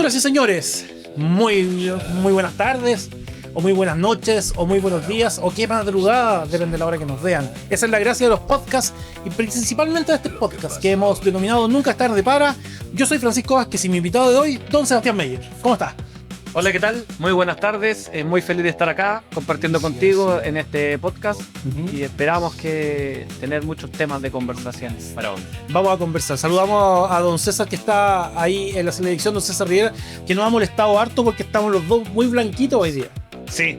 Señoras y señores, muy buenas tardes, o muy buenas noches, o muy buenos días, o qué madrugada, depende de la hora que nos vean. Esa es la gracia de los podcasts, y principalmente de este podcast, que hemos denominado Nunca es tarde para. Yo soy Francisco Vázquez y mi invitado de hoy, don Sebastián Meyer. ¿Cómo estás? Hola, ¿qué tal? Muy buenas tardes, muy feliz de estar acá compartiendo contigo en este podcast y esperamos que tener muchos temas de conversaciones para hoy. Vamos a conversar. Saludamos a don César que está ahí en la selección, don César Rivera, que nos ha molestado harto porque estamos los dos muy blanquitos hoy día. Sí.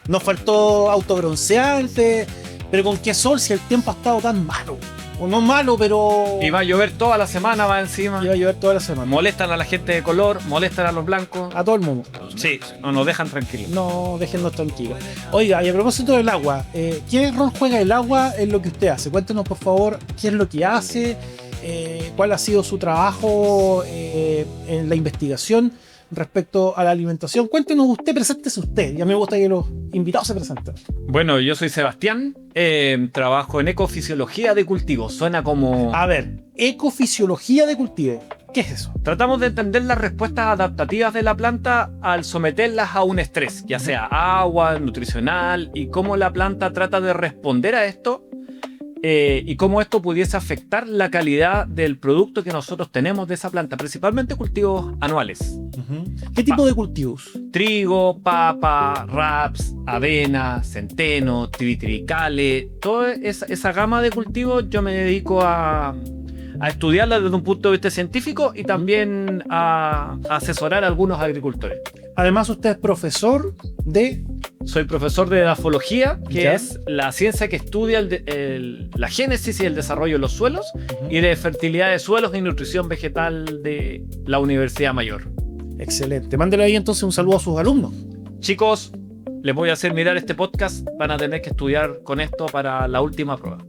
Nos faltó autobronceante, pero con qué sol si el tiempo ha estado tan malo. O no malo, pero... Y va a llover toda la semana, va encima. Iba a llover toda la semana. Molestan a la gente de color, molestan a los blancos. A todo el mundo. Sí, no nos dejan tranquilos. No, déjennos tranquilos. Oiga, y a propósito del agua, ¿qué rol juega el agua en lo que usted hace? Cuéntenos, por favor, qué es lo que hace, cuál ha sido su trabajo en la investigación respecto a la alimentación. Cuéntenos usted, preséntese usted. Ya me gusta que los invitados se presenten. Bueno, yo soy Sebastián, trabajo en ecofisiología de cultivo. Suena como... A ver, ecofisiología de cultivo. ¿Qué es eso? Tratamos de entender las respuestas adaptativas de la planta al someterlas a un estrés, ya sea agua, nutricional, y cómo la planta trata de responder a esto y cómo esto pudiese afectar la calidad del producto que nosotros tenemos de esa planta, principalmente cultivos anuales. ¿Qué tipo de cultivos? Trigo, papa, raps, avena, centeno, triticale, toda esa gama de cultivos yo me dedico a estudiarla desde un punto de vista científico y también a asesorar a algunos agricultores. Además, usted es profesor de... Soy profesor de edafología, que ¿Ya? es la ciencia que estudia la génesis y el desarrollo de los suelos, y de fertilidad de suelos y nutrición vegetal de la Universidad Mayor. Excelente. Mándele ahí entonces un saludo a sus alumnos. Chicos, les voy a hacer mirar este podcast, van a tener que estudiar con esto para la última prueba.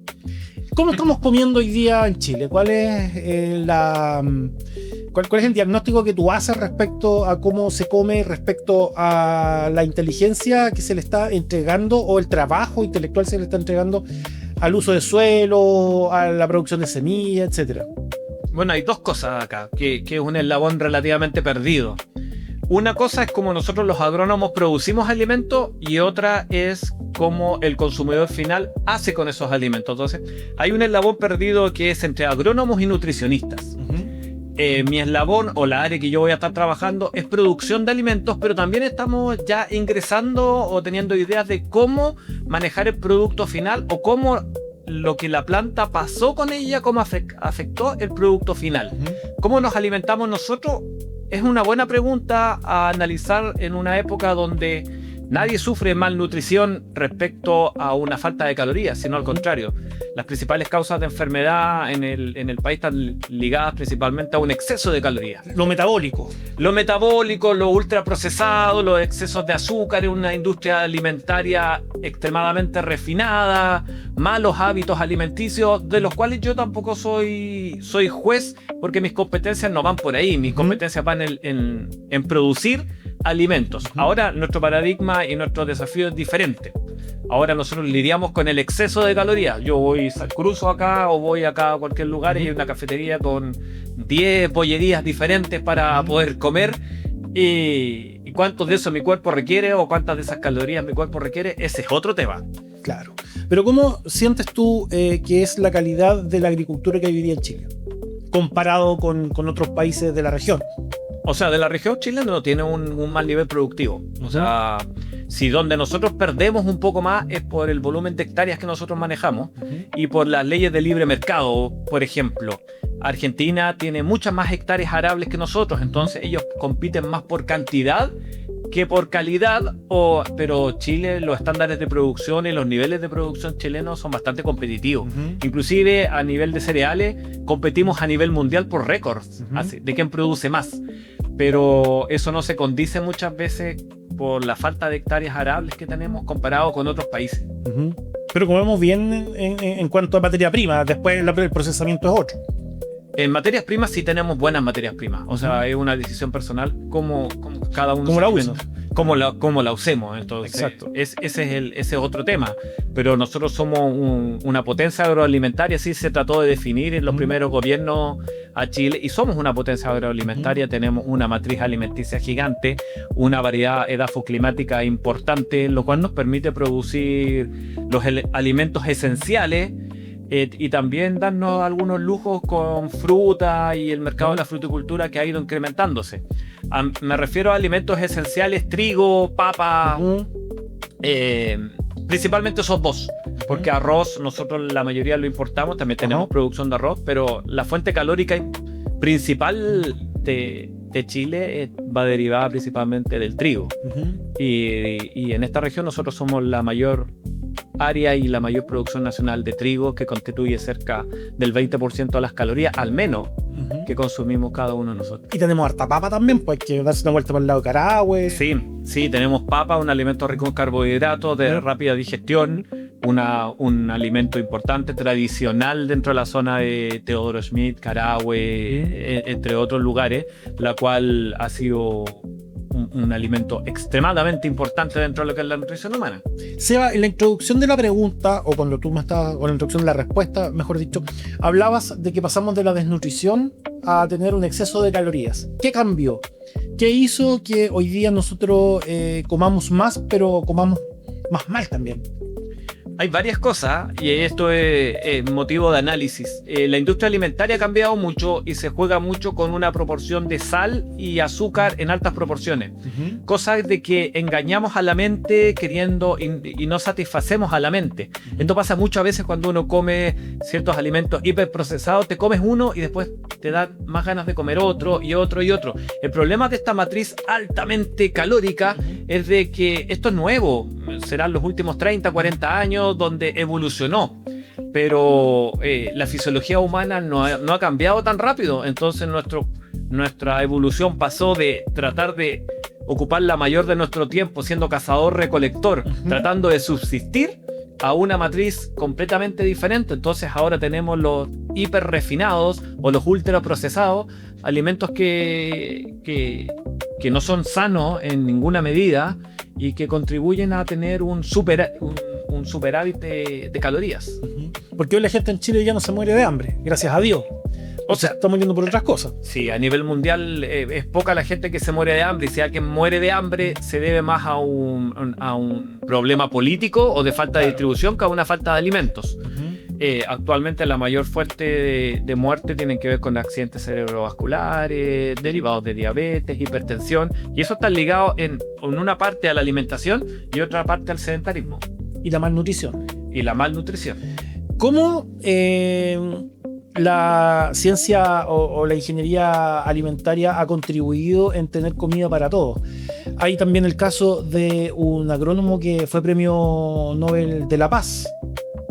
¿Cómo estamos comiendo hoy día en Chile? ¿Cuál es cuál es el diagnóstico que tú haces respecto a cómo se come, respecto a la inteligencia que se le está entregando o el trabajo intelectual que se le está entregando al uso de suelo, a la producción de semillas, etcétera? Bueno, hay dos cosas acá, que es un eslabón relativamente perdido. Una cosa es cómo nosotros los agrónomos producimos alimentos y otra es cómo el consumidor final hace con esos alimentos. Entonces, hay un eslabón perdido que es entre agrónomos y nutricionistas. Mi eslabón o la área que yo voy a estar trabajando es producción de alimentos, pero también estamos ya ingresando o teniendo ideas de cómo manejar el producto final o cómo lo que la planta pasó con ella, cómo afectó el producto final. ¿Cómo nos alimentamos nosotros? Es una buena pregunta a analizar en una época donde nadie sufre malnutrición respecto a una falta de calorías, sino al contrario. Las principales causas de enfermedad en el país están ligadas principalmente a un exceso de calorías. Lo metabólico. Lo metabólico, lo ultraprocesado, los excesos de azúcar en una industria alimentaria extremadamente refinada, malos hábitos alimenticios, de los cuales yo tampoco soy juez, porque mis competencias no van por ahí. Mis competencias van en producir alimentos. Ahora nuestro paradigma y nuestro desafío es diferente. Ahora nosotros lidiamos con el exceso de calorías. Yo cruzo acá o voy acá a cualquier lugar y hay una cafetería con 10 bollerías diferentes para poder comer. Y cuántos de eso mi cuerpo requiere o cuántas de esas calorías mi cuerpo requiere, ese es otro tema. Claro. Pero ¿cómo sientes tú que es la calidad de la agricultura que hay hoy día en Chile, comparado con otros países de la región? O sea, de la región chilena no tiene un mal nivel productivo. O sea, si donde nosotros perdemos un poco más es por el volumen de hectáreas que nosotros manejamos y por las leyes de libre mercado. Por ejemplo, Argentina tiene muchas más hectáreas arables que nosotros, entonces ellos compiten más por cantidad que por calidad, pero Chile, los estándares de producción y los niveles de producción chilenos son bastante competitivos. Inclusive a nivel de cereales competimos a nivel mundial por récords, de quién produce más. Pero eso no se condice muchas veces por la falta de hectáreas arables que tenemos comparado con otros países. Pero comemos bien en cuanto a materia prima, después el procesamiento es otro. En materias primas sí tenemos buenas materias primas. O sea, es una decisión personal como cada uno. ¿Cómo la usa? Cómo la usemos. Entonces, exacto. Ese es otro tema. Pero nosotros somos una potencia agroalimentaria, así se trató de definir en los primeros gobiernos a Chile y somos una potencia agroalimentaria, tenemos una matriz alimenticia gigante, una variedad edafoclimática importante, lo cual nos permite producir los alimentos esenciales y también darnos algunos lujos con fruta y el mercado de la fruticultura que ha ido incrementándose. Me refiero a alimentos esenciales, trigo, papa, principalmente esos dos, porque arroz nosotros la mayoría lo importamos, también tenemos producción de arroz, pero la fuente calórica principal de Chile va derivada principalmente del trigo. Y en esta región nosotros somos la mayor área y la mayor producción nacional de trigo, que constituye cerca del 20% de las calorías, al menos, que consumimos cada uno de nosotros. Y tenemos harta papa también, pues hay que darse una vuelta por el lado de Carahue. Sí, tenemos papa, un alimento rico en carbohidratos, de rápida digestión, un alimento importante, tradicional dentro de la zona de Teodoro Schmidt, Carahue, entre otros lugares, la cual ha sido un alimento extremadamente importante dentro de lo que es la nutrición humana. Seba, en la introducción de la pregunta, o cuando tú me estabas, o en la introducción de la respuesta, mejor dicho, hablabas de que pasamos de la desnutrición a tener un exceso de calorías. ¿Qué cambió? ¿Qué hizo que hoy día nosotros comamos más, pero comamos más mal también? Hay varias cosas y esto es motivo de análisis. La industria alimentaria ha cambiado mucho y se juega mucho con una proporción de sal y azúcar en altas proporciones. Cosas de que engañamos a la mente queriendo y no satisfacemos a la mente. Esto pasa mucho a veces cuando uno come ciertos alimentos hiperprocesados. Te comes uno y después te da más ganas de comer otro y otro y otro. El problema de esta matriz altamente calórica es de que esto es nuevo. Serán los últimos 30, 40 años donde evolucionó, pero la fisiología humana no ha cambiado tan rápido. Entonces nuestra evolución pasó de tratar de ocupar la mayor de nuestro tiempo siendo cazador-recolector, tratando de subsistir, a una matriz completamente diferente. Entonces ahora tenemos los hiper refinados o los ultra procesados, alimentos que no son sanos en ninguna medida y que contribuyen a tener un superávit de calorías. Porque hoy la gente en Chile ya no se muere de hambre, gracias a Dios. O sea, está muriendo por otras cosas. Sí, a nivel mundial es poca la gente que se muere de hambre, y si alguien muere de hambre se debe más a un problema político o de falta de distribución que a una falta de alimentos. Actualmente la mayor fuente de muerte tienen que ver con accidentes cerebrovasculares, derivados de diabetes, hipertensión, y eso está ligado en una parte a la alimentación y otra parte al sedentarismo. Y la malnutrición. ¿Cómo la ciencia o la ingeniería alimentaria ha contribuido en tener comida para todos? Hay también el caso de un agrónomo que fue premio Nobel de la Paz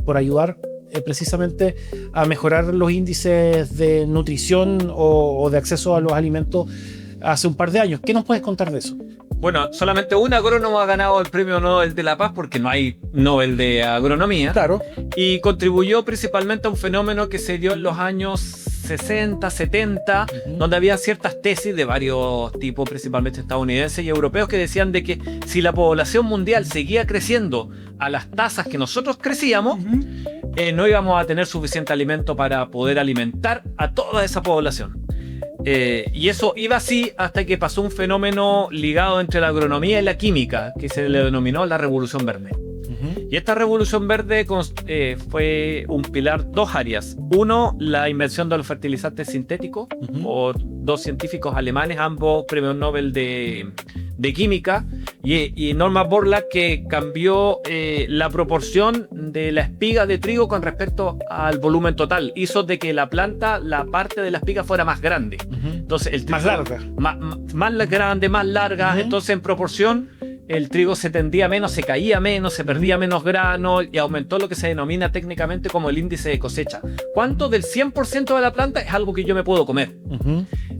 por ayudar precisamente a mejorar los índices de nutrición o de acceso a los alimentos hace un par de años. ¿Qué nos puedes contar de eso? Bueno, solamente un agrónomo ha ganado el premio Nobel de la Paz porque no hay Nobel de Agronomía. Claro. Y contribuyó principalmente a un fenómeno que se dio en los años 60, 70, donde había ciertas tesis de varios tipos, principalmente estadounidenses y europeos, que decían de que si la población mundial seguía creciendo a las tasas que nosotros crecíamos, no íbamos a tener suficiente alimento para poder alimentar a toda esa población. Y eso iba así hasta que pasó un fenómeno ligado entre la agronomía y la química, que se le denominó la Revolución Verde. Y esta Revolución Verde fue un pilar, dos áreas. Uno, la invención de los fertilizantes sintéticos, por dos científicos alemanes, ambos premios Nobel de química, y Norman Borlaug, que cambió la proporción de la espiga de trigo con respecto al volumen total. Hizo de que la planta, la parte de la espiga fuera más grande. Entonces, el trigo, más larga. Más grande, más larga. Entonces, en proporción, el trigo se tendía menos, se caía menos, se perdía menos grano y aumentó lo que se denomina técnicamente como el índice de cosecha. ¿Cuánto del 100% de la planta es algo que yo me puedo comer?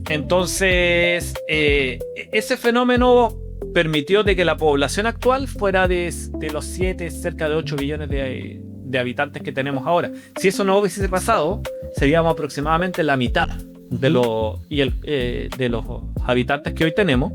Entonces, ese fenómeno permitió de que la población actual fuera de los 7, cerca de 8 billones de habitantes que tenemos ahora. Si eso no hubiese pasado, seríamos aproximadamente la mitad de los habitantes que hoy tenemos.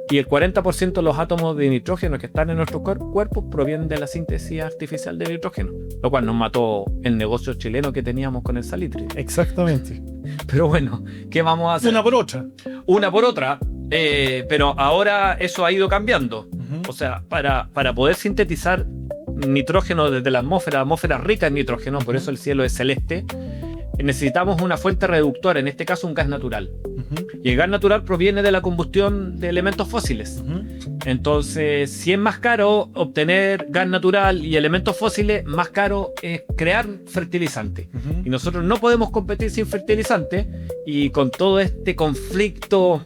Y el 40% de los átomos de nitrógeno que están en nuestro cuerpo provienen de la síntesis artificial de nitrógeno, lo cual nos mató el negocio chileno que teníamos con el salitre. Exactamente. Pero bueno, ¿qué vamos a hacer? Una por otra. Una por otra. Pero ahora eso ha ido cambiando. O sea, para poder sintetizar nitrógeno desde la atmósfera rica en nitrógeno, por eso el cielo es celeste, necesitamos una fuente reductora, en este caso un gas natural. Y el gas natural proviene de la combustión de elementos fósiles. Entonces, si es más caro obtener gas natural y elementos fósiles, más caro es crear fertilizante. Y nosotros no podemos competir sin fertilizante, y con todo este conflicto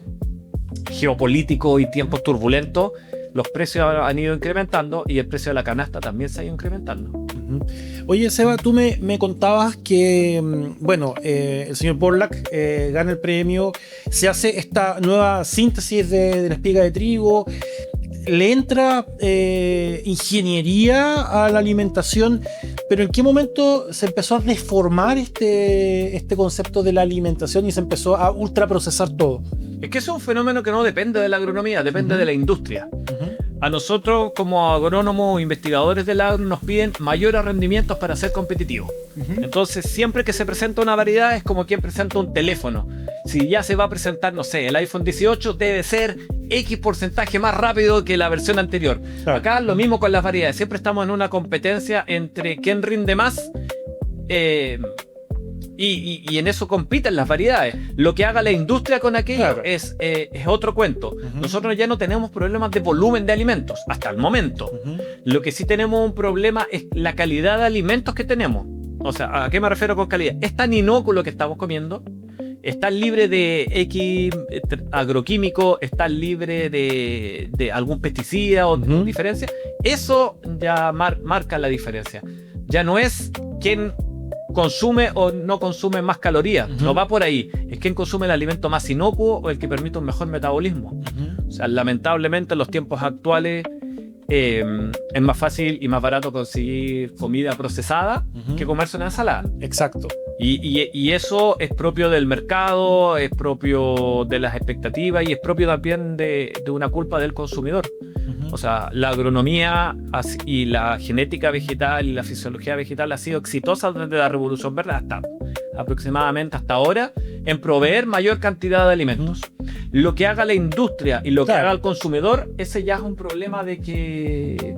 geopolítico y tiempos turbulentos, los precios han ido incrementando y el precio de la canasta también se ha ido incrementando. Oye, Seba, tú me contabas que, bueno, el señor Borlaug gana el premio, se hace esta nueva síntesis de la espiga de trigo, le entra ingeniería a la alimentación, pero ¿en qué momento se empezó a deformar este concepto de la alimentación y se empezó a ultraprocesar todo? Es que eso es un fenómeno que no depende de la agronomía, depende de la industria. A nosotros, como agrónomos o investigadores del agro, nos piden mayores rendimientos para ser competitivos. Entonces, siempre que se presenta una variedad, es como quien presenta un teléfono. Si ya se va a presentar, no sé, el iPhone 18, debe ser X porcentaje más rápido que la versión anterior. Claro. Acá lo mismo con las variedades. Siempre estamos en una competencia entre quién rinde más. Y en eso compiten las variedades. Lo que haga la industria con aquello, claro, es otro cuento. Nosotros ya no tenemos problemas de volumen de alimentos, hasta el momento. Lo que sí tenemos un problema es la calidad de alimentos que tenemos. O sea, ¿a qué me refiero con calidad? Es tan inocuo lo que estamos comiendo, está libre de X agroquímico, está libre de algún pesticida o diferencia. Eso ya marca la diferencia. Ya no es quién consume o no consume más calorías, no va por ahí, es quien consume el alimento más inocuo o el que permite un mejor metabolismo. O sea, lamentablemente en los tiempos actuales es más fácil y más barato conseguir comida procesada que comerse una ensalada. Exacto. Y eso es propio del mercado, es propio de las expectativas y es propio también de una culpa del consumidor. O sea, la agronomía y la genética vegetal y la fisiología vegetal ha sido exitosa desde la Revolución Verde hasta aproximadamente hasta ahora en proveer mayor cantidad de alimentos. Lo que haga la industria y lo que haga el consumidor, ese ya es un problema de que...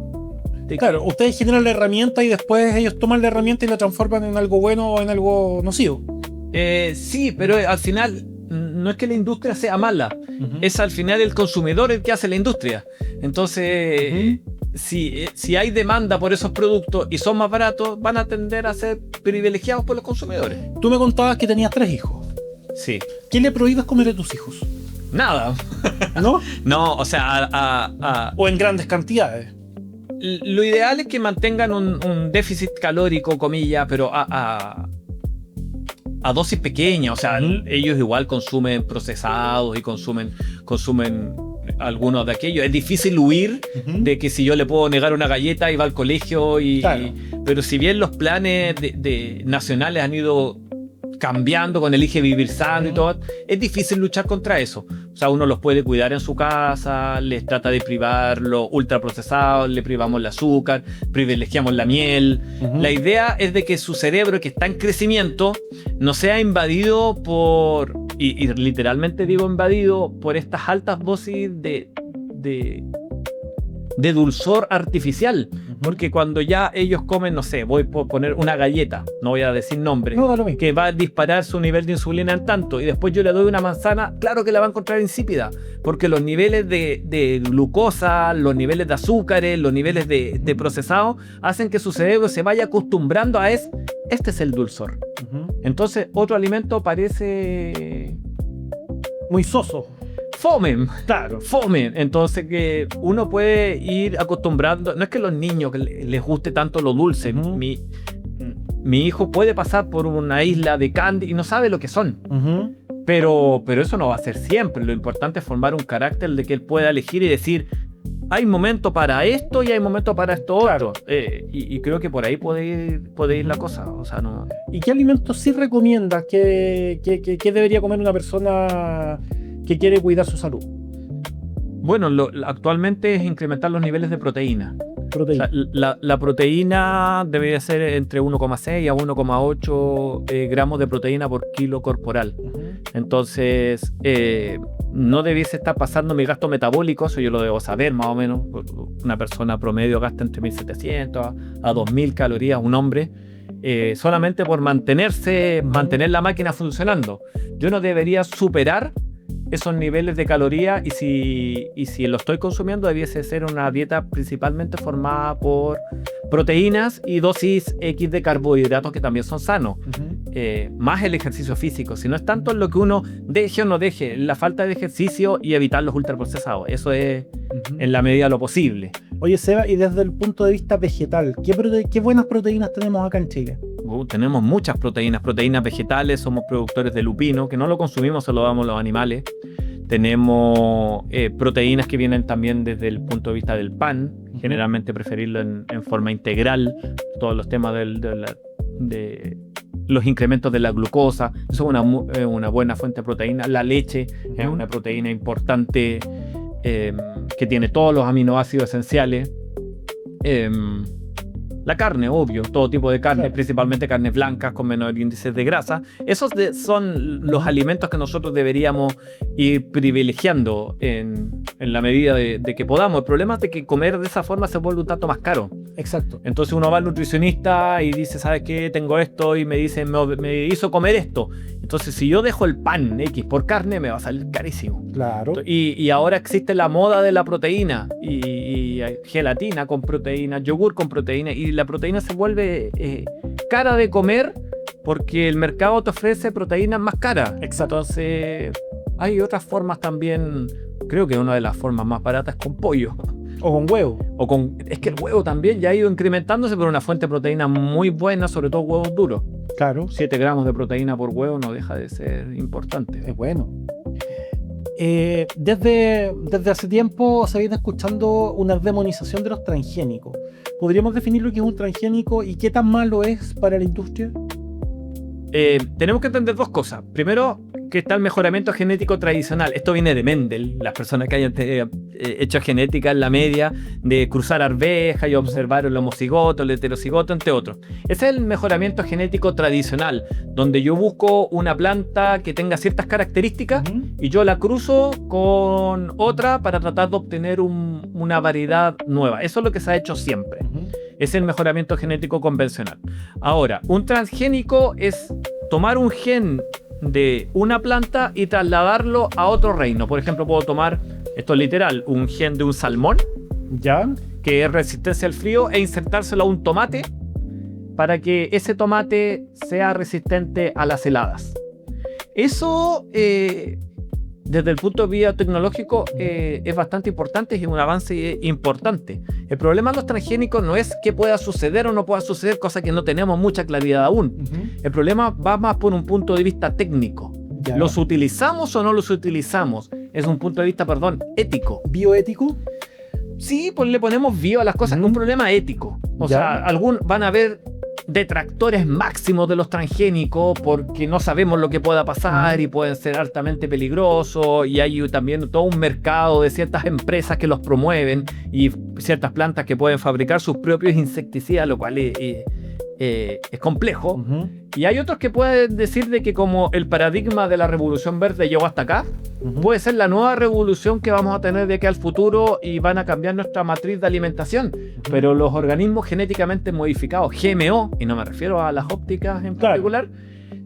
Claro, ustedes generan la herramienta y después ellos toman la herramienta y la transforman en algo bueno o en algo nocivo. Sí, pero al final no es que la industria sea mala, es al final el consumidor el que hace la industria. Entonces, si hay demanda por esos productos y son más baratos, van a tender a ser privilegiados por los consumidores. Tú me contabas que tenías 3 hijos. Sí. ¿Qué le prohíbes comer a tus hijos? Nada. ¿No? No, o sea... O en grandes cantidades. Lo ideal es que mantengan un déficit calórico, comillas, pero a dosis pequeñas. O sea, ellos igual consumen procesados y consumen algunos de aquellos. Es difícil huir de que si yo le puedo negar una galleta y va al colegio. Pero si bien los planes nacionales han ido cambiando con Elige Vivir Sano y todo, es difícil luchar contra eso. O sea, uno los puede cuidar en su casa, les trata de privar los ultraprocesados, le privamos el azúcar, privilegiamos la miel. La idea es de que su cerebro, que está en crecimiento, no sea invadido por, y literalmente digo invadido, por estas altas dosis de dulzor artificial. Porque cuando ya ellos comen, no sé, voy a poner una galleta, no voy a decir nombre, que va a disparar su nivel de insulina en tanto, y después yo le doy una manzana, claro que la va a encontrar insípida, porque los niveles de glucosa, los niveles de azúcares, los niveles de procesado, hacen que su cerebro se vaya acostumbrando a este es el dulzor. Entonces, otro alimento parece muy soso. Fome, claro, fome. Entonces que uno puede ir acostumbrando. No es que a los niños que les guste tanto lo dulce. Mi hijo puede pasar por una isla de candy y no sabe lo que son. Pero eso no va a ser siempre. Lo importante es formar un carácter de que él pueda elegir y decir, hay momento para esto y hay momento para esto otro. Y creo que por ahí puede ir la cosa. O sea, no. ¿Y qué alimentos sí recomiendas que debería comer una persona que quiere cuidar su salud? Bueno, actualmente es incrementar los niveles de proteína. proteína. La proteína debería ser entre 1,6 a 1,8 gramos de proteína por kilo corporal. Entonces, no debiese estar pasando mi gasto metabólico, eso yo lo debo saber más o menos. Una persona promedio gasta entre 1.700 a 2.000 calorías, un hombre, solamente por mantener la máquina funcionando. Yo no debería superar esos niveles de calorías y si lo estoy consumiendo debiese ser una dieta principalmente formada por proteínas y dosis X de carbohidratos que también son sanos. Más el ejercicio físico, si no es tanto en lo que uno deje o no deje, la falta de ejercicio y evitar los ultraprocesados, eso es en la medida de lo posible. Oye, Seba, y desde el punto de vista vegetal, ¿qué buenas proteínas tenemos acá en Chile? Tenemos muchas proteínas vegetales, somos productores de lupino, que no lo consumimos, se lo damos a los animales. Tenemos proteínas que vienen también desde el punto de vista del pan, generalmente preferirlo en forma integral, todos los temas de los incrementos de la glucosa, eso es una buena fuente de proteína. La leche es una proteína importante que tiene todos los aminoácidos esenciales. La carne, obvio, todo tipo de carne, claro, principalmente carnes blancas con menor índice de grasa. Esos son los alimentos que nosotros deberíamos ir privilegiando en la medida de que podamos. El problema es de que comer de esa forma se vuelve un tanto más caro. Exacto. Entonces uno va al nutricionista y dice, ¿sabes qué? Tengo esto y me dice, me hizo comer esto. Entonces si yo dejo el pan X por carne me va a salir carísimo. Claro. Y ahora existe la moda de la proteína y hay gelatina con proteína, yogur con proteína, y la proteína se vuelve cara de comer porque el mercado te ofrece proteínas más caras. Exacto. Entonces hay otras formas también. Creo que una de las formas más baratas es con pollo. O con huevo. Es que el huevo también ya ha ido incrementándose, pero una fuente de proteína muy buena, sobre todo huevos duros. Claro. 7 gramos de proteína por huevo no deja de ser importante. Es bueno. Desde hace tiempo se viene escuchando una demonización de los transgénicos. ¿Podríamos definir lo que es un transgénico y qué tan malo es para la industria? Tenemos que entender dos cosas. Primero, que está el mejoramiento genético tradicional. Esto viene de Mendel, las personas que hayan hecho genética en la media, de cruzar arvejas y observar el homocigoto, el heterocigoto, entre otros. Ese es el mejoramiento genético tradicional, donde yo busco una planta que tenga ciertas características y yo la cruzo con otra para tratar de obtener una variedad nueva. Eso es lo que se ha hecho siempre. Es el mejoramiento genético convencional. Ahora, un transgénico es tomar un gen de una planta y trasladarlo a otro reino. Por ejemplo, puedo tomar, esto es literal, un gen de un salmón, ¿ya?, que es resistencia al frío, e insertárselo a un tomate para que ese tomate sea resistente a las heladas. Eso, desde el punto de vista tecnológico, es bastante importante y es un avance importante. El problema de los transgénicos no es que pueda suceder o no pueda suceder, cosa que no tenemos mucha claridad aún. El problema va más por un punto de vista técnico. Ya. ¿Los utilizamos o no los utilizamos? Es un punto de vista, ético. ¿Bioético? Sí, pues le ponemos bio a las cosas, es un problema ético. O sea, van a haber detractores máximos de los transgénicos porque no sabemos lo que pueda pasar y pueden ser altamente peligrosos, y hay también todo un mercado de ciertas empresas que los promueven y ciertas plantas que pueden fabricar sus propios insecticidas, lo cual es complejo. Y hay otros que pueden decir de que como el paradigma de la revolución verde llegó hasta acá, puede ser la nueva revolución que vamos a tener de aquí al futuro y van a cambiar nuestra matriz de alimentación. Pero los organismos genéticamente modificados, GMO, y no me refiero a las ópticas en particular,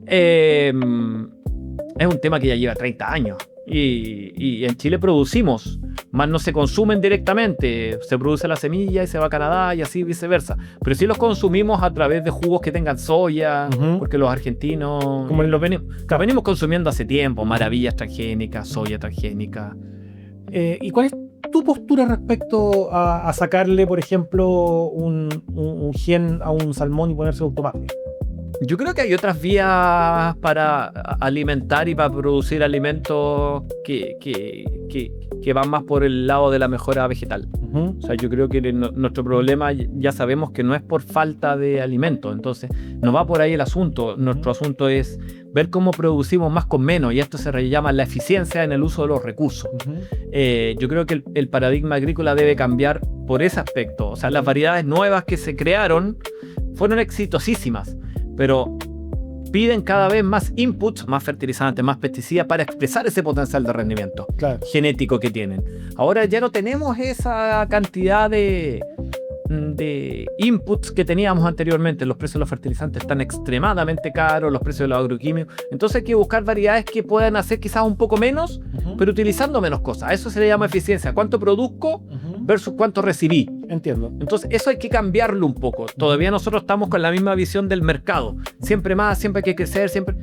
es un tema que ya lleva 30 años. Y en Chile producimos, más no se consumen directamente, se produce la semilla y se va a Canadá y así viceversa, pero sí los consumimos a través de jugos que tengan soya, porque los argentinos como los venimos consumiendo hace tiempo, maravillas transgénicas, soya transgénica. ¿Y cuál es tu postura respecto a sacarle, por ejemplo, un gen a un salmón y ponerse un tomate? Yo creo que hay otras vías para alimentar y para producir alimentos que van más por el lado de la mejora vegetal. O sea, yo creo que nuestro problema ya sabemos que no es por falta de alimentos, entonces no va por ahí el asunto. Nuestro asunto es ver cómo producimos más con menos, y esto se llama la eficiencia en el uso de los recursos. Yo creo que el paradigma agrícola debe cambiar por ese aspecto. O sea, las variedades nuevas que se crearon fueron exitosísimas, pero piden cada vez más inputs, más fertilizantes, más pesticidas para expresar ese potencial de rendimiento genético que tienen. Ahora ya no tenemos esa cantidad de inputs que teníamos anteriormente. Los precios de los fertilizantes están extremadamente caros, los precios de los agroquímicos. Entonces hay que buscar variedades que puedan hacer quizás un poco menos, pero utilizando menos cosas. A eso se le llama eficiencia. ¿Cuánto produzco versus cuánto recibí? Entiendo. Entonces eso hay que cambiarlo un poco. Todavía nosotros estamos con la misma visión del mercado. Siempre más, siempre hay que crecer, siempre...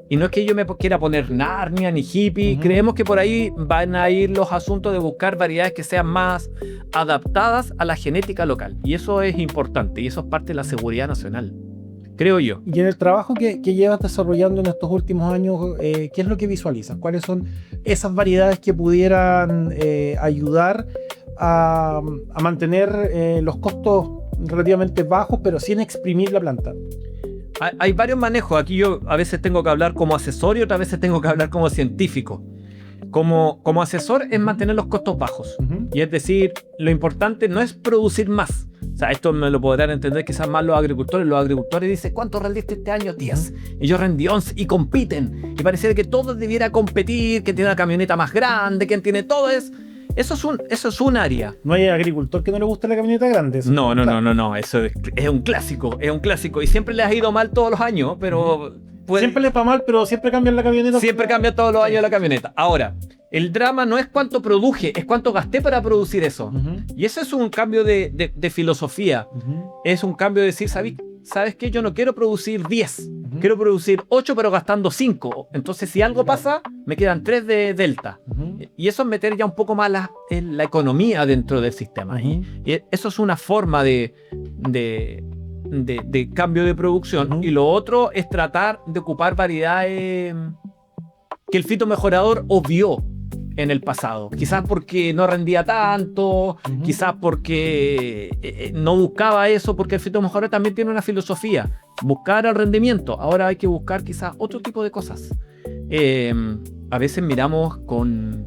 Y no es que yo me quiera poner Narnia ni hippie. Creemos que por ahí van a ir los asuntos de buscar variedades que sean más adaptadas a la genética local. Y eso es importante, y eso es parte de la seguridad nacional, creo yo. Y en el trabajo que llevas desarrollando en estos últimos años, ¿qué es lo que visualizas? ¿Cuáles son esas variedades que pudieran ayudar a mantener los costos relativamente bajos, pero sin exprimir la planta? Hay varios manejos. Aquí yo a veces tengo que hablar como asesor y otras veces tengo que hablar como científico. Como asesor es mantener los costos bajos. Y es decir, lo importante no es producir más. O sea, esto me lo podrán entender quizás más los agricultores. Los agricultores dicen, ¿cuánto rendiste este año? 10. Y yo rendí 11. Y compiten. Y pareciera que todo debiera competir, que tiene una camioneta más grande, quien tiene todo es... Eso es un área. No hay agricultor que no le guste la camioneta grande. No. Eso es un clásico. Y siempre les ha ido mal todos los años, pero... Siempre les va mal, pero siempre cambian la camioneta. Siempre cambia todos los años la camioneta. Ahora, el drama no es cuánto produje, es cuánto gasté para producir eso. Y eso es un cambio de filosofía. Es un cambio de decir, ¿sabes qué? Yo no quiero producir 10. Quiero producir 8, pero gastando 5. Entonces, si algo pasa, me quedan 3 de delta. Y eso es meter ya un poco más la economía dentro del sistema. Y eso es una forma de cambio de producción. Y lo otro es tratar de ocupar variedades que el fitomejorador obvió en el pasado. Quizás porque no rendía tanto, quizás porque no buscaba eso, porque el fitomejorador también tiene una filosofía, buscar el rendimiento. Ahora hay que buscar quizás otro tipo de cosas. A veces miramos con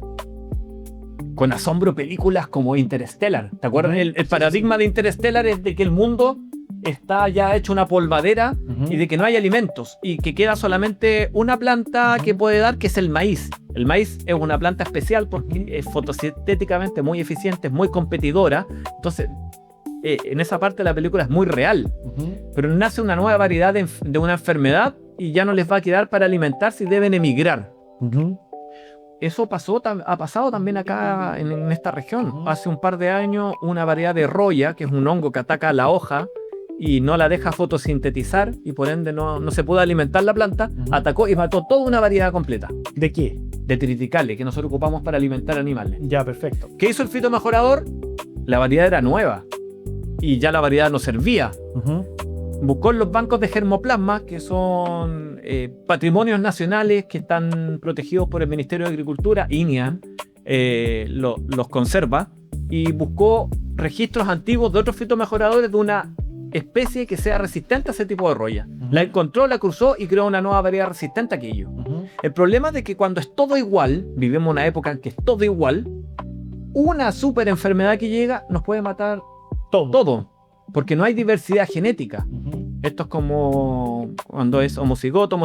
asombro películas como Interstellar. ¿Te acuerdas? El paradigma de Interstellar es de que el mundo está ya hecho una polvadera y de que no hay alimentos y que queda solamente una planta que puede dar, que es el maíz. El maíz es una planta especial porque es fotosintéticamente muy eficiente, es muy competidora. Entonces, en esa parte de la película es muy real. Pero nace una nueva variedad de una enfermedad y ya no les va a quedar para alimentarse y deben emigrar. Eso ha pasado también acá en esta región. Hace un par de años, una variedad de roya, que es un hongo que ataca la hoja y no la deja fotosintetizar, y por ende no se puede alimentar la planta, atacó y mató toda una variedad completa. ¿De qué? De triticales, que nosotros ocupamos para alimentar animales. Ya, perfecto. ¿Qué hizo el fitomejorador? La variedad era nueva y ya la variedad no servía. Buscó en los bancos de germoplasma, que son patrimonios nacionales que están protegidos por el Ministerio de Agricultura, INEA, los conserva, y buscó registros antiguos de otros fitomejoradores de una especie que sea resistente a ese tipo de roya. La encontró, la cruzó y creó una nueva variedad resistente a aquello. El problema es de que cuando es todo igual, vivimos una época en que es todo igual, una super enfermedad que llega nos puede matar todo. Porque no hay diversidad genética. Esto es como cuando es homocigoto,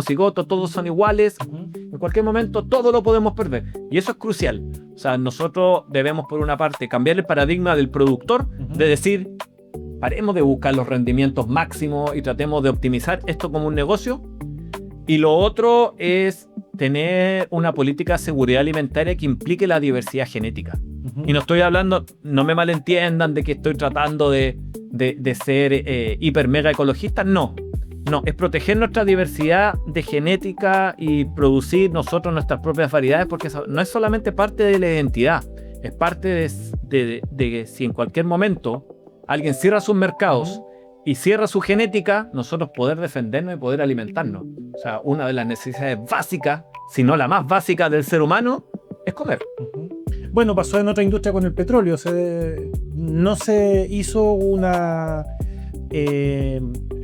todos son iguales. En cualquier momento todo lo podemos perder. Y eso es crucial. O sea, nosotros debemos, por una parte, cambiar el paradigma del productor, de decir, paremos de buscar los rendimientos máximos y tratemos de optimizar esto como un negocio. Y lo otro es tener una política de seguridad alimentaria que implique la diversidad genética. Y no estoy hablando, no me malentiendan, de que estoy tratando de ser hiper mega ecologista. No, es proteger nuestra diversidad de genética y producir nosotros nuestras propias variedades, porque eso no es solamente parte de la identidad, es parte de si en cualquier momento alguien cierra sus mercados y cierra su genética, nosotros poder defendernos y poder alimentarnos. O sea, una de las necesidades básicas, si no la más básica del ser humano, es comer. Bueno, pasó en otra industria con el petróleo. No se hizo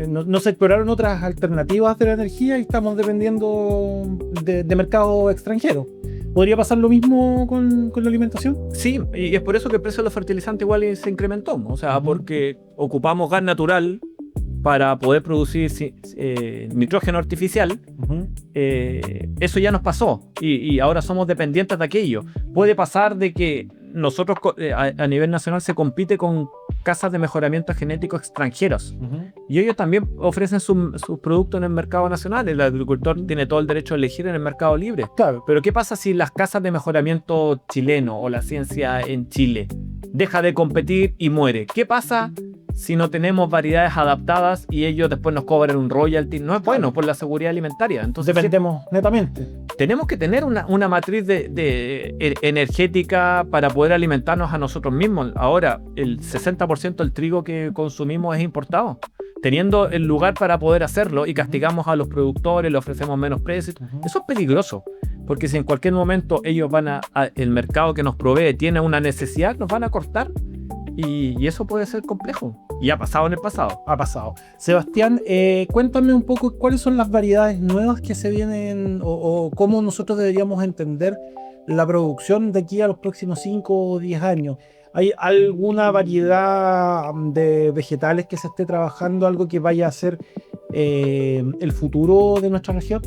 no se exploraron otras alternativas de la energía y estamos dependiendo de mercados extranjeros. ¿Podría pasar lo mismo con la alimentación? Sí, y es por eso que el precio de los fertilizantes igual se incrementó. O sea, porque ocupamos gas natural para poder producir nitrógeno artificial. Eso ya nos pasó y ahora somos dependientes de aquello. Puede pasar de que nosotros a nivel nacional se compite con casas de mejoramiento genético extranjeros y ellos también ofrecen sus productos en el mercado nacional. El agricultor tiene todo el derecho a elegir en el mercado libre. Claro. Pero ¿qué pasa si las casas de mejoramiento chileno o la ciencia en Chile deja de competir y muere? ¿Qué pasa si no tenemos variedades adaptadas y ellos después nos cobran un royalty? No es bueno por la seguridad alimentaria. Entonces dependemos netamente. Tenemos que tener una matriz energética para poder alimentarnos a nosotros mismos. Ahora, el 60% del trigo que consumimos es importado. Teniendo el lugar para poder hacerlo y castigamos a los productores, le ofrecemos menos precios. Eso es peligroso, porque si en cualquier momento ellos el mercado que nos provee tiene una necesidad, nos van a cortar. Y eso puede ser complejo. Y ha pasado en el pasado. Ha pasado. Sebastián, cuéntame un poco cuáles son las variedades nuevas que se vienen o cómo nosotros deberíamos entender la producción de aquí a los próximos 5 o 10 años. ¿Hay alguna variedad de vegetales que se esté trabajando, algo que vaya a ser el futuro de nuestra región?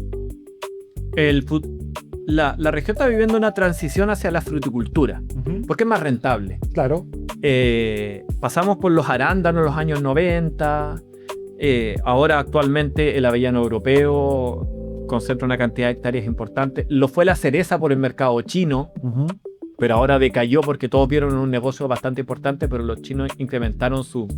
La región está viviendo una transición hacia la fruticultura, porque es más rentable. Claro. Pasamos por los arándanos en los años 90, ahora actualmente el avellano europeo concentra una cantidad de hectáreas importante. Lo fue la cereza por el mercado chino, pero ahora decayó porque todos vieron un negocio bastante importante, pero los chinos incrementaron su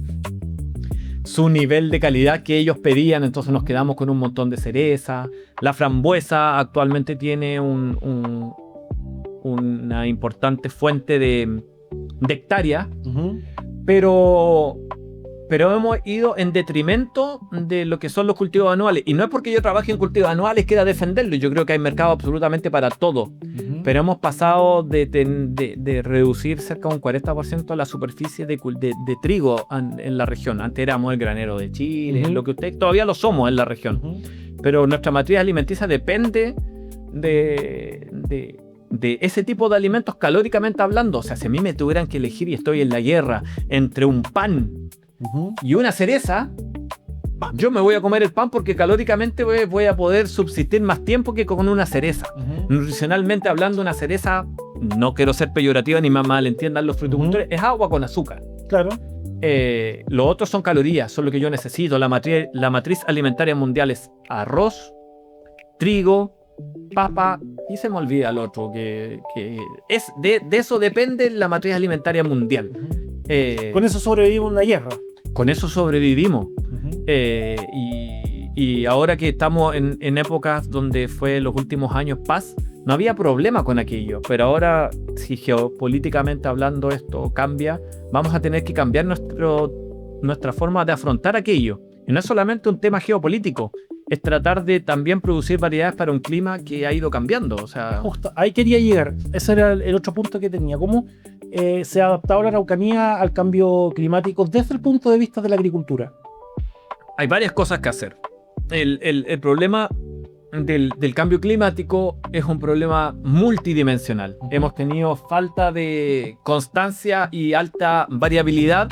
nivel de calidad que ellos pedían, entonces nos quedamos con un montón de cereza. La frambuesa actualmente tiene una importante fuente de hectáreas, pero hemos ido en detrimento de lo que son los cultivos anuales. Y no es porque yo trabaje en cultivos anuales quiera defenderlo, yo creo que hay mercado absolutamente para todo. Pero hemos pasado de reducir cerca de un 40% la superficie de trigo en la región. Antes éramos el granero de Chile, lo que ustedes todavía lo somos en la región. Pero nuestra matriz alimenticia depende de ese tipo de alimentos calóricamente hablando. O sea, si a mí me tuvieran que elegir y estoy en la guerra entre un pan y una cereza, yo me voy a comer el pan porque calóricamente voy a poder subsistir más tiempo que con una cereza. Nutricionalmente hablando, una cereza, no quiero ser peyorativa ni más mal entiendan los fruticultores, es agua con azúcar. Claro. Los otros son calorías, son lo que yo necesito. La matriz alimentaria mundial es arroz, trigo, papa y se me olvida el otro que es de eso depende la matriz alimentaria mundial. Con eso sobrevivimos una guerra. Con eso sobrevivimos. Y ahora que estamos en épocas donde fue los últimos años paz, no había problema con aquello, pero ahora si geopolíticamente hablando esto cambia, vamos a tener que cambiar nuestra forma de afrontar aquello. Y no es solamente un tema geopolítico, es tratar de también producir variedades para un clima que ha ido cambiando. O sea, justo, ahí quería llegar. Ese era el otro punto que tenía. ¿Cómo se ha adaptado la Araucanía al cambio climático desde el punto de vista de la agricultura? Hay varias cosas que hacer. El problema del cambio climático es un problema multidimensional. Hemos tenido falta de constancia y alta variabilidad,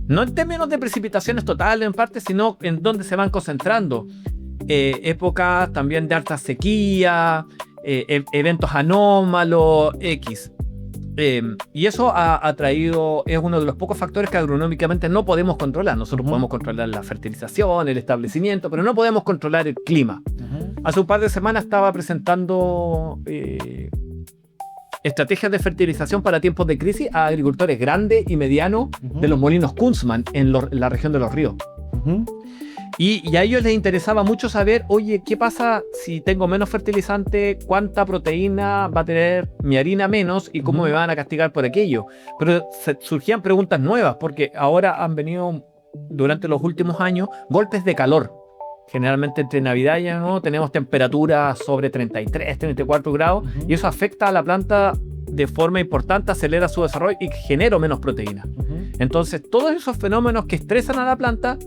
no en términos de precipitaciones totales en parte, sino en dónde se van concentrando. Épocas también de alta sequía, eventos anómalos, X. Y eso ha traído, es uno de los pocos factores que agronómicamente no podemos controlar. Nosotros podemos controlar la fertilización, el establecimiento, pero no podemos controlar el clima. Hace un par de semanas estaba presentando estrategias de fertilización para tiempos de crisis a agricultores grandes y medianos de los molinos Kunzman en la región de Los Ríos. Y a ellos les interesaba mucho saber, oye, ¿qué pasa si tengo menos fertilizante? ¿Cuánta proteína va a tener mi harina menos? ¿Y cómo me van a castigar por aquello? Pero surgían preguntas nuevas, porque ahora han venido durante los últimos años golpes de calor. Generalmente entre Navidad y Año Nuevo tenemos temperaturas sobre 33, 34 grados y eso afecta a la planta de forma importante, acelera su desarrollo y genera menos proteína. Entonces, todos esos fenómenos que estresan a la planta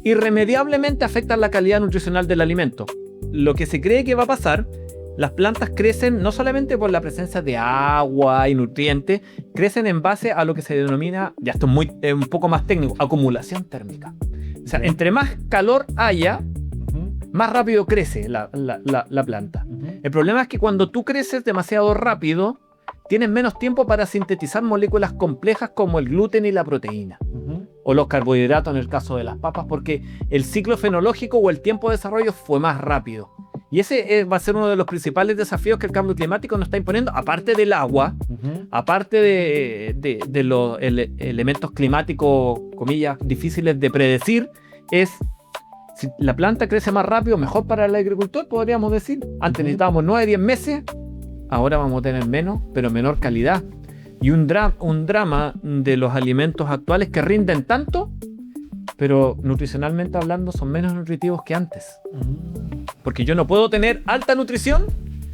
irremediablemente afectan la calidad nutricional del alimento. Lo que se cree que va a pasar, las plantas crecen no solamente por la presencia de agua y nutrientes, crecen en base a lo que se denomina, ya esto es un poco más técnico, acumulación térmica. O sea, entre más calor haya, más rápido crece la planta. El problema es que cuando tú creces demasiado rápido, tienes menos tiempo para sintetizar moléculas complejas como el gluten y la proteína. O los carbohidratos en el caso de las papas, porque el ciclo fenológico o el tiempo de desarrollo fue más rápido. Y ese va a ser uno de los principales desafíos que el cambio climático nos está imponiendo, aparte del agua, aparte de los elementos climáticos, comillas, difíciles de predecir, es si la planta crece más rápido, mejor para el agricultor, podríamos decir. Antes necesitábamos 9-10 meses, ahora vamos a tener menos, pero menor calidad. Y un drama de los alimentos actuales que rinden tanto, pero nutricionalmente hablando son menos nutritivos que antes. Porque yo no puedo tener alta nutrición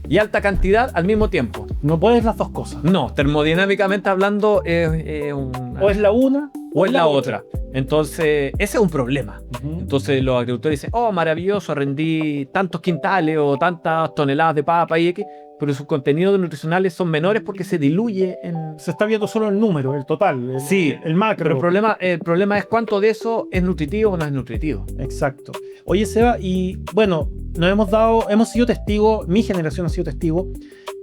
y alta cantidad al mismo tiempo. No puedes las dos cosas. No, termodinámicamente hablando o es la una o es la otra. Entonces, ese es un problema. Entonces los agricultores dicen, oh, maravilloso, rendí tantos quintales o tantas toneladas de papa y X, pero sus contenidos nutricionales son menores porque se diluye en... Se está viendo solo el número, el total, el macro. Pero el problema es cuánto de eso es nutritivo o no es nutritivo. Exacto. Oye, Seba, y bueno, hemos sido testigos, mi generación ha sido testigo,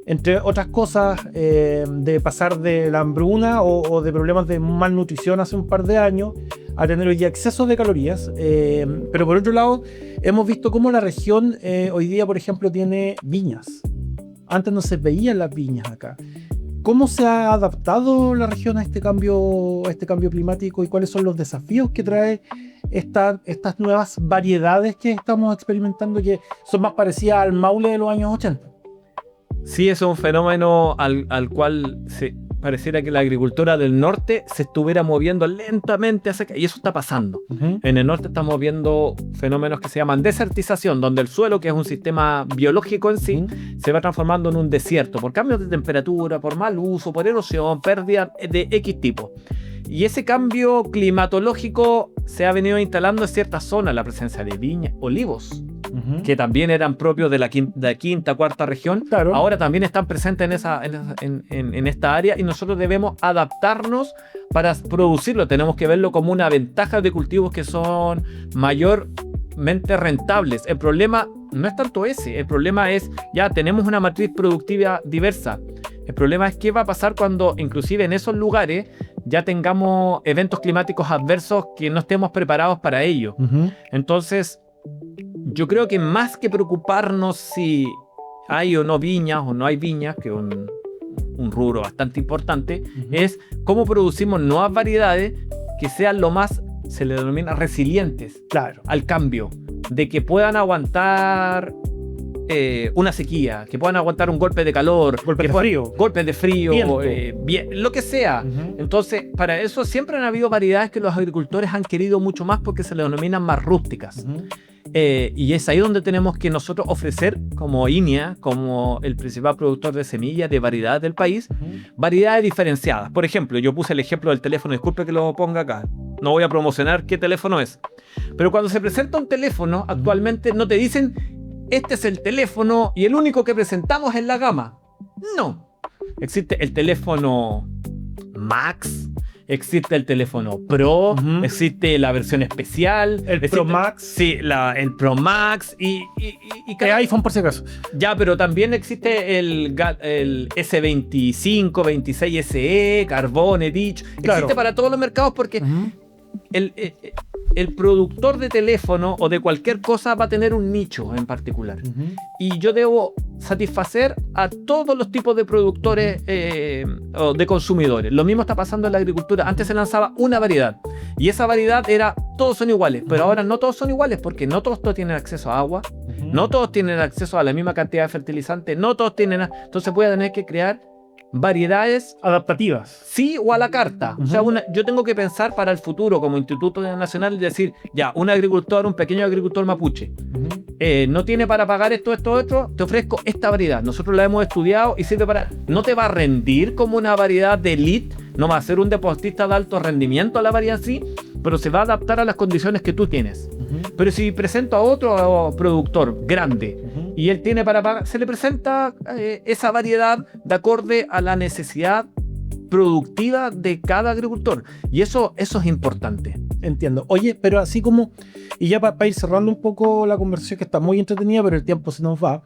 entre otras cosas, de pasar de la hambruna o de problemas de malnutrición hace un par de años a tener hoy día exceso de calorías. Pero por otro lado, hemos visto cómo la región hoy día, por ejemplo, tiene viñas. Antes no se veían las viñas acá. ¿Cómo se ha adaptado la región a este cambio climático y cuáles son los desafíos que trae estas nuevas variedades que estamos experimentando que son más parecidas al Maule de los años 80? Sí, eso es un fenómeno al cual pareciera que la agricultura del norte se estuviera moviendo lentamente hacia acá, y eso está pasando. En el norte estamos viendo fenómenos que se llaman desertización, donde el suelo, que es un sistema biológico en sí, se va transformando en un desierto por cambios de temperatura, por mal uso, por erosión, pérdida de X tipo. Y ese cambio climatológico se ha venido instalando en ciertas zonas, la presencia de viñas, olivos, que también eran propios de la quinta, cuarta región. Claro. Ahora también están presentes en esta área y nosotros debemos adaptarnos para producirlo. Tenemos que verlo como una ventaja de cultivos que son mayormente rentables. El problema no es tanto ese, el problema es ya tenemos una matriz productiva diversa. El problema es qué va a pasar cuando inclusive en esos lugares ya tengamos eventos climáticos adversos que no estemos preparados para ello. Entonces, yo creo que más que preocuparnos si hay o no viñas o no hay viñas, que es un rubro bastante importante, es cómo producimos nuevas variedades que sean lo más, se le denomina resilientes, claro, al cambio, de que puedan aguantar una sequía, que puedan aguantar un golpe de calor, golpes de frío, lo que sea. Entonces, para eso siempre han habido variedades que los agricultores han querido mucho más porque se le denominan más rústicas. Y es ahí donde tenemos que nosotros ofrecer como INEA, como el principal productor de semillas de variedades del país, variedades diferenciadas. Por ejemplo, yo puse el ejemplo del teléfono, disculpe que lo ponga acá, no voy a promocionar qué teléfono es, pero cuando se presenta un teléfono, actualmente no te dicen este es el teléfono y el único que presentamos en la gama. No, existe el teléfono Max, existe el teléfono Pro, existe la versión especial. Pro Max. Sí, el Pro Max y iPhone por si acaso. Ya, pero también existe el S25, 26 SE, Carbone, Edge. Claro. Existe para todos los mercados porque el productor de teléfono o de cualquier cosa va a tener un nicho en particular. Y yo debo satisfacer a todos los tipos de productores o de consumidores. Lo mismo está pasando en la agricultura. Antes se lanzaba una variedad y esa variedad era todos son iguales, pero ahora no todos son iguales porque no todos tienen acceso a agua, no todos tienen acceso a la misma cantidad de fertilizante, no todos tienen... Entonces voy a tener que crear variedades Adaptativas. sí o a la carta. O sea, yo tengo que pensar para el futuro como Instituto Nacional y decir, ya, un agricultor, un pequeño agricultor mapuche, no tiene para pagar esto, te ofrezco esta variedad. Nosotros la hemos estudiado y sirve para... No te va a rendir como una variedad de elite, no va a ser un deportista de alto rendimiento a la variedad sí, pero se va a adaptar a las condiciones que tú tienes. Pero si presento a otro productor grande y él tiene para pagar, se le presenta esa variedad de acorde a la necesidad productiva de cada agricultor. Y eso es importante. Entiendo. Oye, pero así como, y ya para ir cerrando un poco la conversación que está muy entretenida, pero el tiempo se nos va.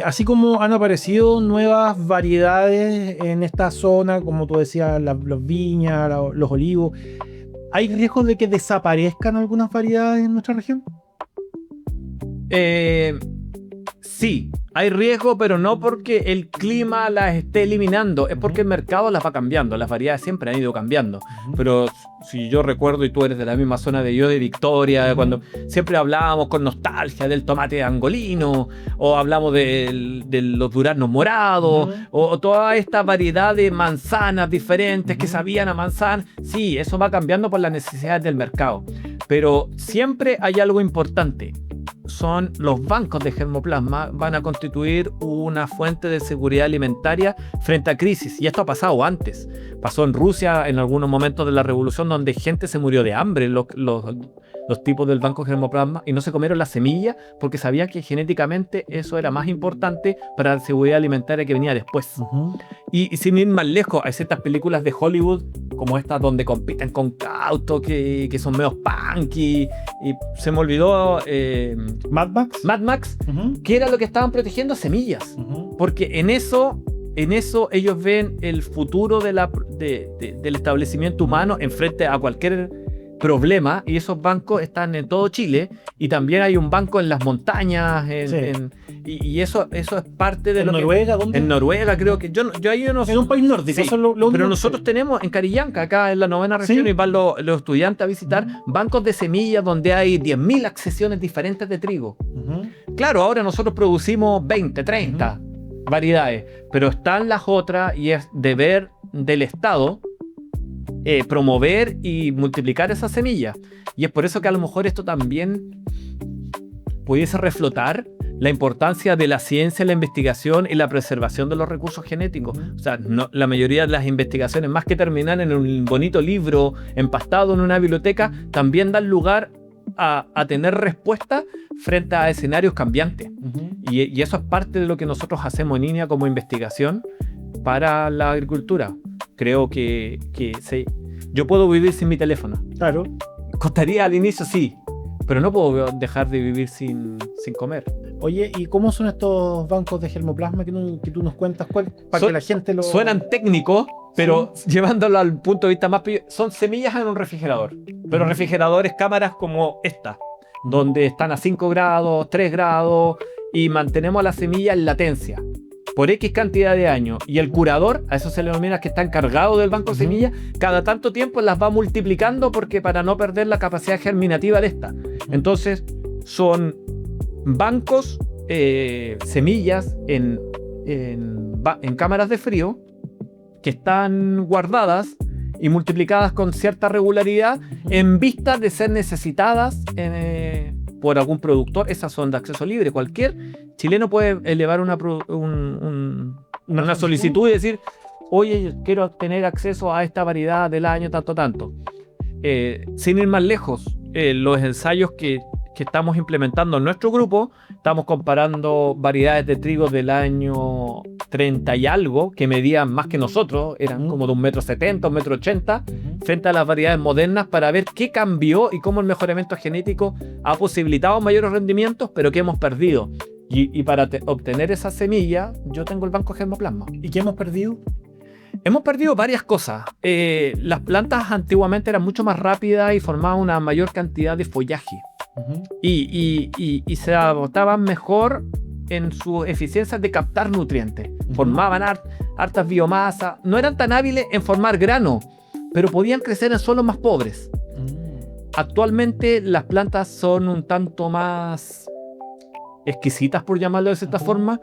Así como han aparecido nuevas variedades en esta zona, como tú decías, las viñas, los olivos, ¿hay riesgos de que desaparezcan algunas variedades en nuestra región? Sí, hay riesgo, pero no porque el clima las esté eliminando, es porque el mercado las va cambiando, las variedades siempre han ido cambiando. Pero si yo recuerdo, y tú eres de la misma zona de yo, de Victoria, cuando siempre hablábamos con nostalgia del tomate angolino, o hablamos de los duraznos morados, o toda esta variedad de manzanas diferentes que sabían a manzana, sí, eso va cambiando por las necesidades del mercado. Pero siempre hay algo importante. Son los bancos de germoplasma, van a constituir una fuente de seguridad alimentaria frente a crisis. Y esto ha pasado antes. Pasó en Rusia en algunos momentos de la revolución, donde gente se murió de hambre, los tipos del banco de germoplasma, y no se comieron las semillas porque sabían que genéticamente eso era más importante para la seguridad alimentaria que venía después. Y sin ir más lejos, hay ciertas películas de Hollywood como estas donde compiten con autos que son medio punk y se me olvidó Mad Max, que era lo que estaban protegiendo, semillas, porque en eso ellos ven el futuro del establecimiento humano en frente a cualquier problema, y esos bancos están en todo Chile, y también hay un banco en las montañas y eso es parte de ¿En lo Noruega? que... ¿Dónde? En Noruega, creo que yo ahí no sé. En un país nórdico, Sí, eso es lo pero único. nosotros tenemos en Carillanca, acá en la 9ª región, ¿Sí? y van los estudiantes a visitar bancos de semillas donde hay 10.000 accesiones diferentes de trigo. Claro, ahora nosotros producimos 20, 30 variedades, pero están las otras, y es deber del Estado promover y multiplicar esas semillas. Y es por eso que a lo mejor esto también pudiese reflotar la importancia de la ciencia, la investigación y la preservación de los recursos genéticos. O sea, la mayoría de las investigaciones, más que terminar en un bonito libro empastado en una biblioteca, también dan lugar a tener respuesta frente a escenarios cambiantes. Y eso es parte de lo que nosotros hacemos en INEA como investigación para la agricultura. Creo que yo puedo vivir sin mi teléfono. Claro. Costaría al inicio, sí, pero no puedo dejar de vivir sin comer. Oye, ¿y cómo son estos bancos de germoplasma que tú nos cuentas? Para que la gente lo... Suenan técnicos, pero llevándolo al punto de vista más... Son semillas en un refrigerador, pero refrigeradores, cámaras como esta, donde están a 5 grados, 3 grados, y mantenemos la semilla en latencia por X cantidad de años, y el curador, a eso se le denomina, que está encargado del banco de semillas, cada tanto tiempo las va multiplicando, porque para no perder la capacidad germinativa de esta. Entonces son bancos, semillas en cámaras de frío que están guardadas y multiplicadas con cierta regularidad en vista de ser necesitadas por algún productor. Esas son de acceso libre. Cualquier chileno puede elevar una solicitud y decir: oye, quiero tener acceso a esta variedad del año tanto. Sin ir más lejos, los ensayos que estamos implementando en nuestro grupo, estamos comparando variedades de trigo del año 30 y algo, que medían más que nosotros, eran como de 1,70 m, 1,80 m, frente a las variedades modernas, para ver qué cambió y cómo el mejoramiento genético ha posibilitado mayores rendimientos, pero que hemos perdido. Y para obtener esa semilla, yo tengo el banco germoplasma. ¿Y qué hemos perdido? Hemos perdido varias cosas. Las plantas antiguamente eran mucho más rápidas y formaban una mayor cantidad de follaje. Y se adaptaban mejor en su eficiencia de captar nutrientes. Formaban hartas biomasas. No eran tan hábiles en formar grano, pero podían crecer en suelos más pobres. Actualmente las plantas son un tanto más exquisitas, por llamarlo de cierta forma,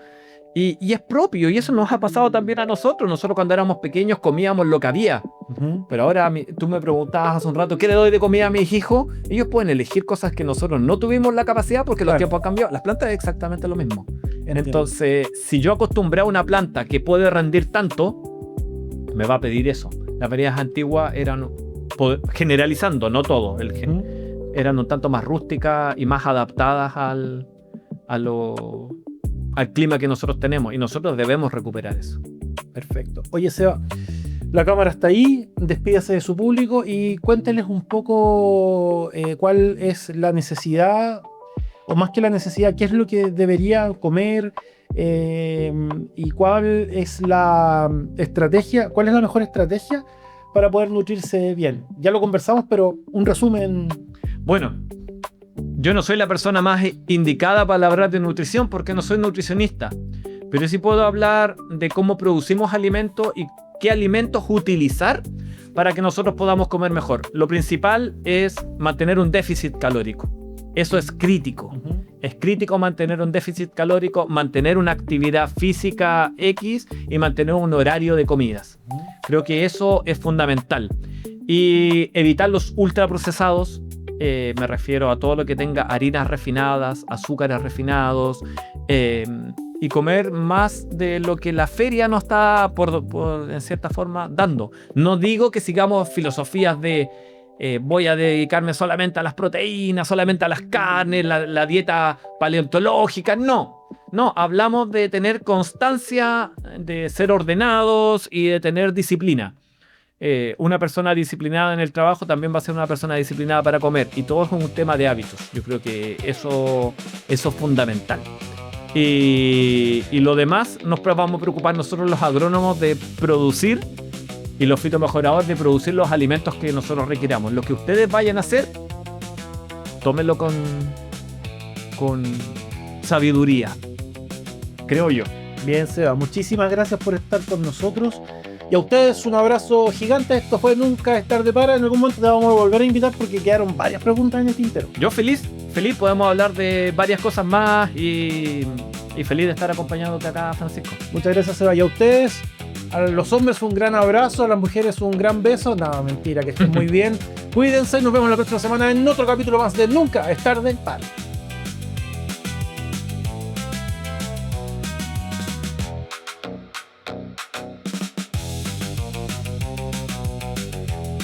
Y es propio, y eso nos ha pasado también a nosotros. Nosotros cuando éramos pequeños comíamos lo que había. Pero ahora tú me preguntabas hace un rato, ¿qué le doy de comida a mis hijos? Ellos pueden elegir cosas que nosotros no tuvimos la capacidad porque los tiempos han cambiado. Las plantas es exactamente lo mismo. Entiendo. Entonces, si yo acostumbré a una planta que puede rendir tanto, me va a pedir eso. Las variedades antiguas eran, generalizando, no todo, eran un tanto más rústicas y más adaptadas al clima que nosotros tenemos, y nosotros debemos recuperar eso. Perfecto. Oye, Seba, la cámara está ahí, despídase de su público y cuénteles un poco cuál es la necesidad, o más que la necesidad, qué es lo que debería comer y cuál es la estrategia, cuál es la mejor estrategia para poder nutrirse bien. Ya lo conversamos, pero un resumen. Bueno, yo no soy la persona más indicada para hablar de nutrición porque no soy nutricionista, pero sí puedo hablar de cómo producimos alimentos y qué alimentos utilizar para que nosotros podamos comer mejor. Lo principal es mantener un déficit calórico. Eso es crítico. Es crítico mantener un déficit calórico, mantener una actividad física X y mantener un horario de comidas. Creo que eso es fundamental. Y evitar los ultraprocesados. Me refiero a todo lo que tenga harinas refinadas, azúcares refinados, y comer más de lo que la feria nos está, en cierta forma, dando. No digo que sigamos filosofías de voy a dedicarme solamente a las proteínas, solamente a las carnes, la dieta paleontológica. No, hablamos de tener constancia, de ser ordenados y de tener disciplina. Una persona disciplinada en el trabajo también va a ser una persona disciplinada para comer, y todo es un tema de hábitos. Yo creo que eso es fundamental, y lo demás nos vamos a preocupar nosotros los agrónomos de producir, y los fitomejoradores de producir los alimentos que nosotros requiramos. Lo que ustedes vayan a hacer, tómenlo con sabiduría, creo yo. Bien, Seba, muchísimas gracias por estar con nosotros. Y a ustedes un abrazo gigante. Esto fue Nunca es tarde para. En algún momento te vamos a volver a invitar porque quedaron varias preguntas en el tintero. Yo feliz, podemos hablar de varias cosas más y feliz de estar acompañándote acá, Francisco. Muchas gracias, Seba. Y a ustedes, a los hombres un gran abrazo, a las mujeres un gran beso. Nada, mentira, que estén muy bien. Cuídense y nos vemos la próxima semana en otro capítulo más de Nunca es tarde para.